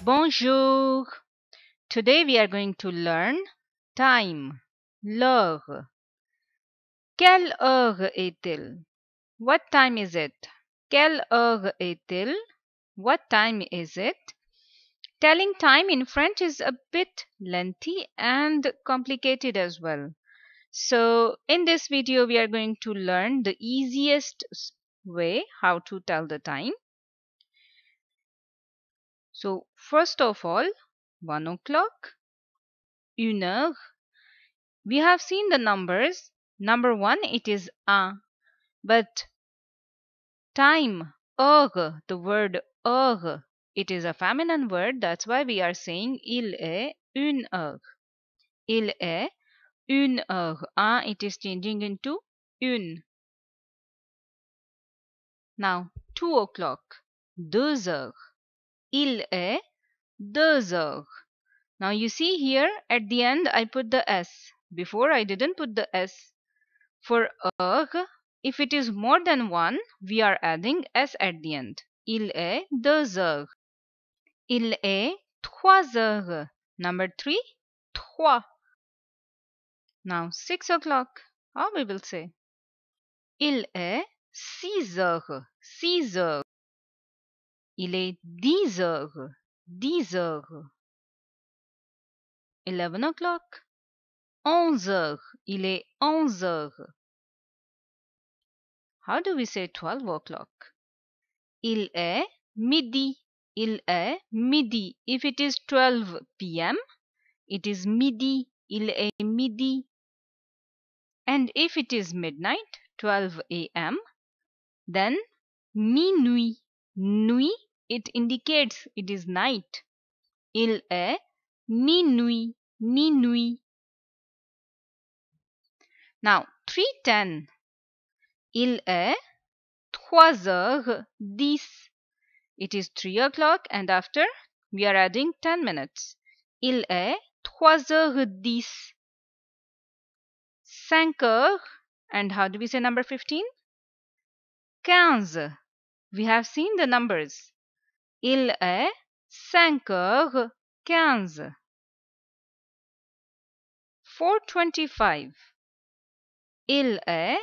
Bonjour. Today we are going to learn time, l'heure. Quelle heure est-il? What time is it? Quelle heure est-il? What time is it? Telling time in French is a bit lengthy and complicated as well. So in this video we are going to learn the easiest way how to tell the time. So first of all, 1 o'clock, 1 heure. We have seen the numbers. Number 1, it is un. But time, heure, the word heure, it is a feminine word. That's why we are saying il est une heure. Il est une heure. Un, it is changing into une. Now, 2 o'clock, 2 heures. Il est 2 heures. Now you see here at the end I put the S. Before I didn't put the S. For heure, if it is more than 1, we are adding S at the end. Il est 2 heures. Il est 3 heures. Number 3, 3. Now 6 o'clock. How we will say? Il est 6 heures. 6 heures. Il est 10 heures. 10 heures. 11 o'clock. 11 heures. Il est 11 heures. How do we say 12 o'clock? Il est midi. Il est midi. If it is 12 p.m., it is midi. Il est midi. And if it is midnight, 12 a.m., then minuit. Nuit, it indicates it is night. Il est minuit. Minuit. Now, 3:10. Il est 3h10. It is 3 o'clock and after we are adding 10 minutes. Il est 3h10. 5 heures. And how do we say number 15? 15. We have seen the numbers. Il est 5h15. 4:25. Il est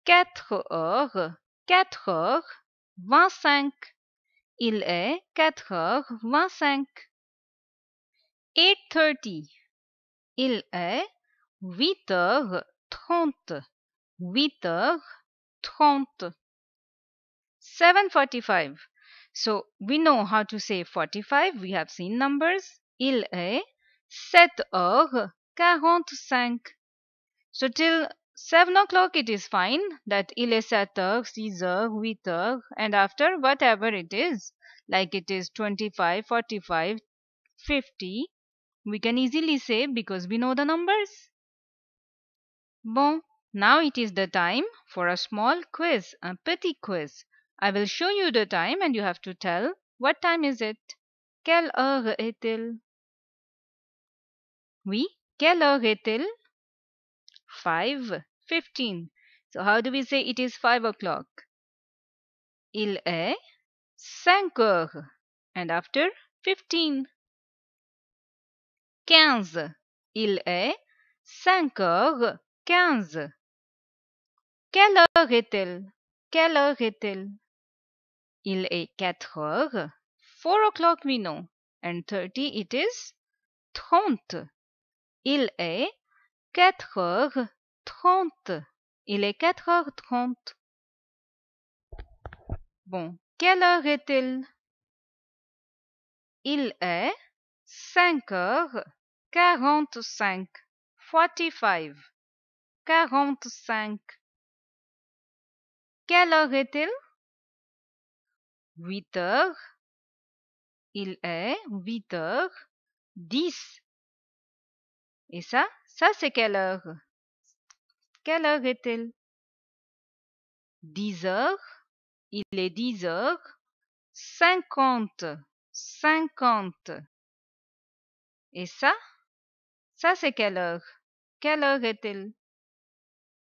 4 heures. 4 heures 25. Il est 4h25. 8:30. Il est 8h30. 8h30. 7:45. So we know how to say 45. We have seen numbers. Il est 7h45. So till 7 o'clock it is fine that il est 7h, 6h, 8h and after whatever it is, like it is 25, 45, 50, we can easily say because we know the numbers. Bon, now it is the time for a small quiz, un petit quiz. I will show you the time and you have to tell what time is it. Quelle heure est-il? Oui, quelle heure est-il? 5:15. So how do we say it is 5 o'clock? Il est 5 heures. And after 15. 15. Il est 5h15. Quelle heure est-elle? Quelle heure est-elle? Il est 4 heures. 4 o'clock we know. And 30 it is 30. Il est 4h30. Il est 4h30. Bon, quelle heure est-il? Il est 5h45. 45. 45. Quelle heure est-il? 8 heures. Il est 8h10. Et ça c'est quelle heure? Quelle heure est-il? 10 heures. Il est 10h50. 50. Et ça c'est quelle heure? Quelle heure est-il?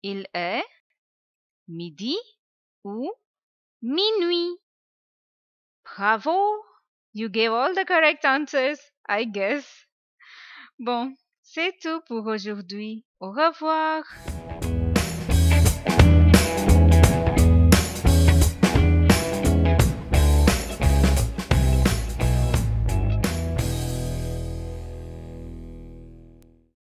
Il est midi ou minuit. Bravo! You gave all the correct answers, I guess. Bon, c'est tout pour aujourd'hui. Au revoir.